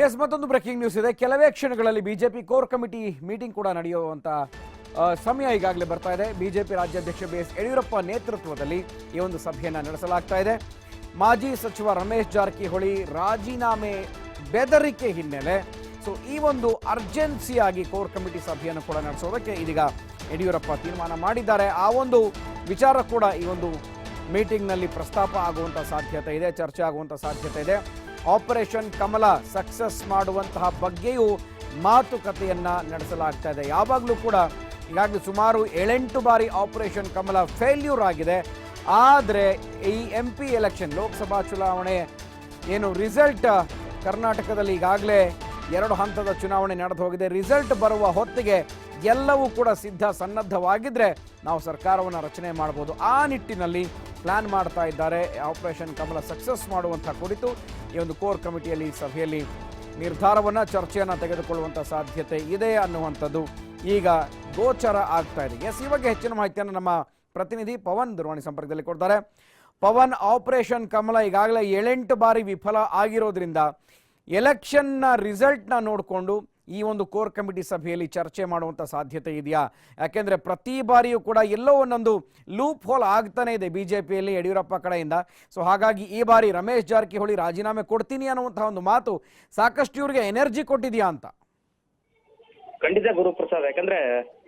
S ಮತ್ತೊಂದು breaking news ಇದೆ. ಕೆಲವೇ ಕ್ಷಣಗಳಲ್ಲಿ ಬಿಜೆಪಿ ಕೋರ್ ಕಮಿಟಿ ಮೀಟಿಂಗ್ ಕೂಡ ನಡೆಯುವಂತ ಸಮಯ ಈಗಾಗಲೇ ಬರ್ತಾ ಇದೆ. ಬಿಜೆಪಿ ರಾಜ್ಯಾಧ್ಯಕ್ಷ BS ಯಡಿಯೂರಪ್ಪ ನೇತೃತ್ವದಲ್ಲಿ ಈ ಒಂದು ಸಭೆಯನ್ನು ನಡೆಸಲಾಗ್ತಾ ಇದೆ. ಮಾಜಿ ಸಚಿವ ರಮೇಶ್ ಜಾರಕಿಹೊಳಿ ರಾಜೀನಾಮೆ ಬೆದರಿಕೆ ಹಿನ್ನೆಲೆ ಈ ಒಂದು ಅರ್ಜೆನ್ಸಿಯಾಗಿ ಕೋರ್ ಕಮಿಟಿ ಸಭೆಯನ್ನು ಕೂಡ ನಡೆಸೋದಕ್ಕೆ ಇದೀಗ ಯಡಿಯೂರಪ್ಪ ತೀರ್ಮಾನ ಮಾಡಿದ್ದಾರೆ. ಆ ಒಂದು ವಿಚಾರ ಕೂಡ ಈ ಒಂದು ಮೀಟಿಂಗ್ನಲ್ಲಿ ಪ್ರಸ್ತಾಪ ಆಗುವಂಥ ಸಾಧ್ಯತೆ ಇದೆ, ಚರ್ಚೆ ಆಗುವಂಥ ಸಾಧ್ಯತೆ ಇದೆ. ಆಪರೇಷನ್ ಕಮಲ ಸಕ್ಸಸ್ ಮಾಡುವಂತಹ ಬಗ್ಗೆಯೂ ಮಾತುಕತೆಯನ್ನು ನಡೆಸಲಾಗ್ತಾ ಇದೆ. ಯಾವಾಗಲೂ ಕೂಡ ಈಗಾಗಲೇ ಸುಮಾರು 7-8 ಬಾರಿ ಆಪರೇಷನ್ ಕಮಲ ಫೇಲ್ಯೂರ್ ಆಗಿದೆ. ಆದರೆ ಈ MP ಎಲೆಕ್ಷನ್ ಲೋಕಸಭಾ ಚುನಾವಣೆ ಏನು ರಿಸಲ್ಟ್ ಕರ್ನಾಟಕದಲ್ಲಿ ಈಗಾಗಲೇ 2 ಹಂತದ ಚುನಾವಣೆ ನಡೆದು ಹೋಗಿದೆ. ರಿಸಲ್ಟ್ ಬರುವ ಹೊತ್ತಿಗೆ ಎಲ್ಲವೂ ಕೂಡ ಸನ್ನದ್ಧವಾಗಿದ್ದರೆ ನಾವು ಸರ್ಕಾರವನ್ನು ರಚನೆ ಮಾಡ್ಬೋದು. ಆ ನಿಟ್ಟಿನಲ್ಲಿ ಪ್ಲಾನ್ ಮಾಡ್ತಾ ಇದ್ದಾರೆ. ಆಪರೇಷನ್ ಕಮಲ ಸಕ್ಸಸ್ ಮಾಡುವಂಥ ಕುರಿತು ಈ ಒಂದು ಕೋರ್ ಕಮಿಟಿಯಲ್ಲಿ ಸಭೆಯಲ್ಲಿ ನಿರ್ಧಾರವನ್ನು ಚರ್ಚೆಯನ್ನು ತೆಗೆದುಕೊಳ್ಳುವಂಥ ಸಾಧ್ಯತೆ ಇದೆ ಅನ್ನುವಂಥದ್ದು ಈಗ ಗೋಚರ ಆಗ್ತಾ ಇದೆ. ಎಸ್, ಈ ಬಗ್ಗೆ ಹೆಚ್ಚಿನ ಮಾಹಿತಿಯನ್ನು ನಮ್ಮ ಪ್ರತಿನಿಧಿ ಪವನ್ ದೂರವಾಣಿ ಸಂಪರ್ಕದಲ್ಲಿ ಕೊಡ್ತಾರೆ. ಪವನ್, ಆಪರೇಷನ್ ಕಮಲ ಈಗಾಗಲೇ 7-8 ಬಾರಿ ವಿಫಲ ಆಗಿರೋದ್ರಿಂದ ಎಲೆಕ್ಷನ್ನ ರಿಸಲ್ಟ್ನ ನೋಡಿಕೊಂಡು ಈ ಒಂದು ಕೋರ್ ಕಮಿಟಿ ಸಭೆಯಲ್ಲಿ ಚರ್ಚೆ ಮಾಡುವಂಥ ಸಾಧ್ಯತೆ ಇದೆಯಾ? ಯಾಕೆಂದರೆ ಪ್ರತಿ ಬಾರಿಯೂ ಕೂಡ ಎಲ್ಲೋ ಒಂದೊಂದು ಲೂಪ್ ಹೋಲ್ ಆಗ್ತಾನೆ ಇದೆ ಬಿಜೆಪಿಯಲ್ಲಿ ಯಡಿಯೂರಪ್ಪ ಕಡೆಯಿಂದ. ಹಾಗಾಗಿ ಈ ಬಾರಿ ರಮೇಶ್ ಜಾರಕಿಹೊಳಿ ರಾಜೀನಾಮೆ ಕೊಡ್ತೀನಿ ಅನ್ನುವಂತಹ ಒಂದು ಮಾತು ಸಾಕಷ್ಟು ಇವ್ರಿಗೆ ಎನರ್ಜಿ ಕೊಟ್ಟಿದೆಯಾ ಅಂತ? ಖಂಡಿತ ಗುರುಪ್ರಸಾದ್, ಯಾಕಂದ್ರೆ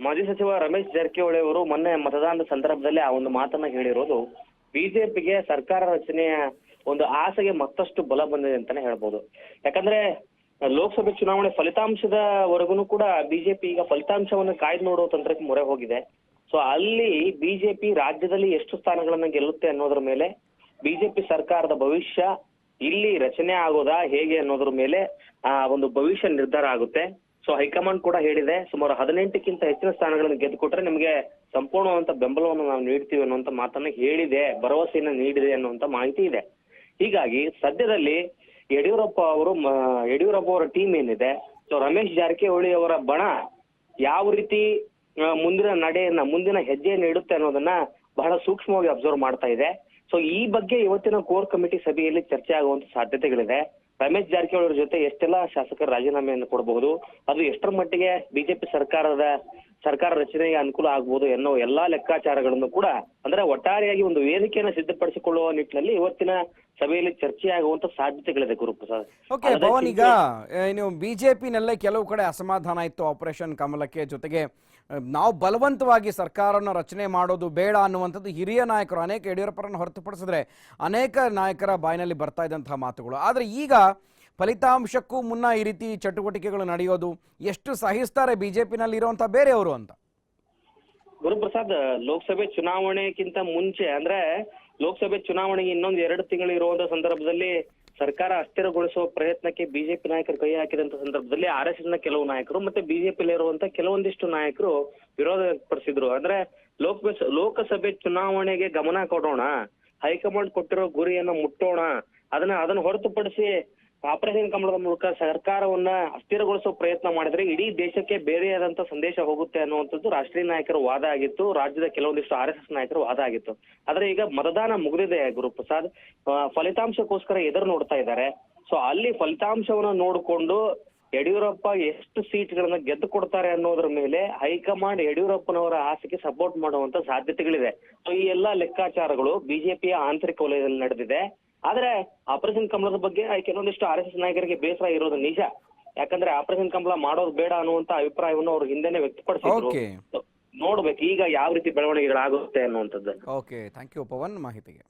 ಮಾಜಿ ಸಚಿವ ರಮೇಶ್ ಜಾರಕಿಹೊಳಿ ಅವರು ಮೊನ್ನೆ ಮತದಾನದ ಸಂದರ್ಭದಲ್ಲಿ ಆ ಒಂದು ಮಾತನ್ನ ಹೇಳಿರೋದು ಬಿಜೆಪಿಗೆ ಸರ್ಕಾರ ರಚನೆಯ ಒಂದು ಆಸೆಗೆ ಮತ್ತಷ್ಟು ಬಲ ಬಂದಿದೆ ಅಂತಾನೆ ಹೇಳ್ಬೋದು. ಯಾಕಂದ್ರೆ ಲೋಕಸಭೆ ಚುನಾವಣೆ ಫಲಿತಾಂಶದವರೆಗೂ ಕೂಡ ಬಿಜೆಪಿ ಈಗ ಫಲಿತಾಂಶವನ್ನು ಕಾಯ್ದು ನೋಡುವ ತಂತ್ರಕ್ಕೆ ಮೊರೆ ಹೋಗಿದೆ. ಅಲ್ಲಿ ಬಿಜೆಪಿ ರಾಜ್ಯದಲ್ಲಿ ಎಷ್ಟು ಸ್ಥಾನಗಳನ್ನ ಗೆಲ್ಲುತ್ತೆ ಅನ್ನೋದ್ರ ಮೇಲೆ ಬಿಜೆಪಿ ಸರ್ಕಾರದ ಭವಿಷ್ಯ ಇಲ್ಲಿ ರಚನೆ ಆಗೋದಾ ಹೇಗೆ ಅನ್ನೋದ್ರ ಮೇಲೆ ಆ ಒಂದು ಭವಿಷ್ಯ ನಿರ್ಧಾರ ಆಗುತ್ತೆ. ಹೈಕಮಾಂಡ್ ಕೂಡ ಹೇಳಿದೆ, ಸುಮಾರು 18ಕ್ಕಿಂತ ಹೆಚ್ಚಿನ ಸ್ಥಾನಗಳನ್ನು ಗೆದ್ದುಕೊಟ್ರೆ ನಿಮಗೆ ಸಂಪೂರ್ಣವಾದಂತ ಬೆಂಬಲವನ್ನು ನಾವು ನೀಡ್ತೀವಿ ಅನ್ನುವಂತ ಮಾತನ್ನ ಹೇಳಿದೆ, ಭರವಸೆಯನ್ನ ನೀಡಿದೆ ಅನ್ನುವಂತ ಮಾಹಿತಿ ಇದೆ. ಹೀಗಾಗಿ ಸದ್ಯದಲ್ಲಿ ಯಡಿಯೂರಪ್ಪ ಅವರ ಟೀಮ್ ಏನಿದೆ, ರಮೇಶ್ ಜಾರಕಿಹೊಳಿ ಅವರ ಬಣ ಯಾವ ರೀತಿ ಮುಂದಿನ ಹೆಜ್ಜೆಯನ್ನು ಇಡುತ್ತೆ ಅನ್ನೋದನ್ನ ಬಹಳ ಸೂಕ್ಷ್ಮವಾಗಿ ಅಬ್ಸರ್ವ್ ಮಾಡ್ತಾ ಇದೆ. ಈ ಬಗ್ಗೆ ಇವತ್ತಿನ ಕೋರ್ ಕಮಿಟಿ ಸಭೆಯಲ್ಲಿ ಚರ್ಚೆ ಆಗುವಂತ ಸಾಧ್ಯತೆಗಳಿದೆ. ರಮೇಶ್ ಜಾರಕಿಹೊಳಿ ಅವರ ಜೊತೆ ಎಷ್ಟೆಲ್ಲ ಶಾಸಕರು ರಾಜೀನಾಮೆಯನ್ನು ಕೊಡಬಹುದು, ಅದು ಎಷ್ಟರ ಮಟ್ಟಿಗೆ ಬಿಜೆಪಿ ಸರ್ಕಾರ ರಚನೆಗೆ ಅನುಕೂಲ ಆಗ್ಬಹುದು ಎನ್ನುವ ಎಲ್ಲಾ ಲೆಕ್ಕಾಚಾರಗಳನ್ನು ಕೂಡ ಅಂದ್ರೆ ಒಟ್ಟಾರೆಯಾಗಿ ಒಂದು ವೇದಿಕೆಯನ್ನು ಸಿದ್ಧಪಡಿಸಿಕೊಳ್ಳುವ ನಿಟ್ಟಿನಲ್ಲಿ ಇವತ್ತಿನ ಸಭೆಯಲ್ಲಿ ಚರ್ಚೆ ಆಗುವಂತ ಸಾಧ್ಯತೆಗಳಿದೆ ಗುರುಪ್ರಸಾದ್. ಓಕೆ ಪವನ್, ಈಗ ನೀವು ಬಿಜೆಪಿನಲ್ಲೇ ಕೆಲವು ಕಡೆ ಅಸಮಾಧಾನ ಇತ್ತು ಆಪರೇಷನ್ ಕಮಲಕ್ಕೆ, ಜೊತೆಗೆ ನಾವು ಬಲವಂತವಾಗಿ ಸರ್ಕಾರವನ್ನು ರಚನೆ ಮಾಡೋದು ಬೇಡ ಅನ್ನುವಂಥದ್ದು ಹಿರಿಯ ನಾಯಕರು ಅನೇಕ ಯಡಿಯೂರಪ್ಪರನ್ನು ಹೊರತುಪಡಿಸಿದ್ರೆ ಅನೇಕ ನಾಯಕರ ಬಾಯಿನಲ್ಲಿ ಬರ್ತಾ ಇದ್ದಂತಹ ಮಾತುಗಳು. ಆದರೆ ಈಗ ಫಲಿತಾಂಶಕ್ಕೂ ಮುನ್ನ ಈ ರೀತಿ ಚಟುವಟಿಕೆಗಳು ನಡೆಯೋದು ಎಷ್ಟು ಸಹಿಸ್ತಾರೆ ಬಿಜೆಪಿನಲ್ಲಿ ಇರುವಂತಹ ಬೇರೆಯವರು ಅಂತ? ಗುರುಪ್ರಸಾದ್, ಲೋಕಸಭೆ ಚುನಾವಣೆಗಿಂತ ಮುಂಚೆ ಅಂದ್ರೆ ಲೋಕಸಭೆ ಚುನಾವಣೆಗೆ ಇನ್ನೊಂದು 2 ತಿಂಗಳು ಇರುವಂತ ಸಂದರ್ಭದಲ್ಲಿ ಸರ್ಕಾರ ಅಸ್ಥಿರಗೊಳಿಸುವ ಪ್ರಯತ್ನಕ್ಕೆ ಬಿಜೆಪಿ ನಾಯಕರು ಕೈ ಹಾಕಿದಂತ ಸಂದರ್ಭದಲ್ಲಿ RSS ನ ಕೆಲವು ನಾಯಕರು ಮತ್ತೆ ಬಿಜೆಪಿಯಲ್ಲಿ ಇರುವಂತ ಕೆಲವೊಂದಿಷ್ಟು ನಾಯಕರು ವಿರೋಧ ವ್ಯಕ್ತಪಡಿಸಿದ್ರು. ಅಂದ್ರೆ ಲೋಕಸಭೆ ಚುನಾವಣೆಗೆ ಗಮನ ಕೊಡೋಣ, ಹೈಕಮಾಂಡ್ ಕೊಟ್ಟಿರೋ ಗುರಿಯನ್ನ ಮುಟ್ಟೋಣ, ಅದನ್ನ ಹೊರತುಪಡಿಸಿ ಆಪರೇಷನ್ ಕಮಲದ ಮೂಲಕ ಸರ್ಕಾರವನ್ನ ಅಸ್ಥಿರಗೊಳಿಸುವ ಪ್ರಯತ್ನ ಮಾಡಿದ್ರೆ ಇಡೀ ದೇಶಕ್ಕೆ ಬೇರೆಯಾದಂತ ಸಂದೇಶ ಹೋಗುತ್ತೆ ಅನ್ನುವಂಥದ್ದು ರಾಷ್ಟ್ರೀಯ ನಾಯಕರ ವಾದ ಆಗಿತ್ತು, ರಾಜ್ಯದ ಕೆಲವೊಂದಿಷ್ಟು RSS ನಾಯಕರ ವಾದ ಆಗಿತ್ತು. ಆದ್ರೆ ಈಗ ಮತದಾನ ಮುಗಿದಿದೆ ಗುರುಪ್ರಸಾದ್, ಫಲಿತಾಂಶಕ್ಕೋಸ್ಕರ ಎದುರು ನೋಡ್ತಾ ಇದ್ದಾರೆ. ಅಲ್ಲಿ ಫಲಿತಾಂಶವನ್ನ ನೋಡಿಕೊಂಡು ಯಡಿಯೂರಪ್ಪ ಎಷ್ಟು ಸೀಟ್ಗಳನ್ನ ಗೆದ್ದು ಕೊಡ್ತಾರೆ ಅನ್ನೋದ್ರ ಮೇಲೆ ಹೈಕಮಾಂಡ್ ಯಡಿಯೂರಪ್ಪನವರ ಆಸೆಗೆ ಸಪೋರ್ಟ್ ಮಾಡುವಂತ ಸಾಧ್ಯತೆಗಳಿದೆ. ಈ ಎಲ್ಲಾ ಲೆಕ್ಕಾಚಾರಗಳು ಬಿಜೆಪಿಯ ಆಂತರಿಕ ವಲಯದಲ್ಲಿ ನಡೆದಿದೆ. ಆದ್ರೆ ಆಪರೇಷನ್ ಕಮಲದ ಬಗ್ಗೆ ಕೆಲವೊಂದಿಷ್ಟು RSS ನಾಯಕರಿಗೆ ಬೇಸರ ಇರೋದು ನಿಜ. ಯಾಕಂದ್ರೆ ಆಪರೇಷನ್ ಕಮಲ ಮಾಡೋದು ಬೇಡ ಅನ್ನುವಂತ ಅಭಿಪ್ರಾಯವನ್ನು ಅವ್ರು ಹಿಂದೆನೆ ವ್ಯಕ್ತಪಡಿಸಿದ್ರು. ನೋಡ್ಬೇಕು ಈಗ ಯಾವ ರೀತಿ ಬೆಳವಣಿಗೆಗಳಾಗುತ್ತೆ ಅನ್ನುವಂಥದ್ದು. ಓಕೆ, ಥ್ಯಾಂಕ್ ಯು ಪವನ್ ಮಾಹಿತಿಗೆ.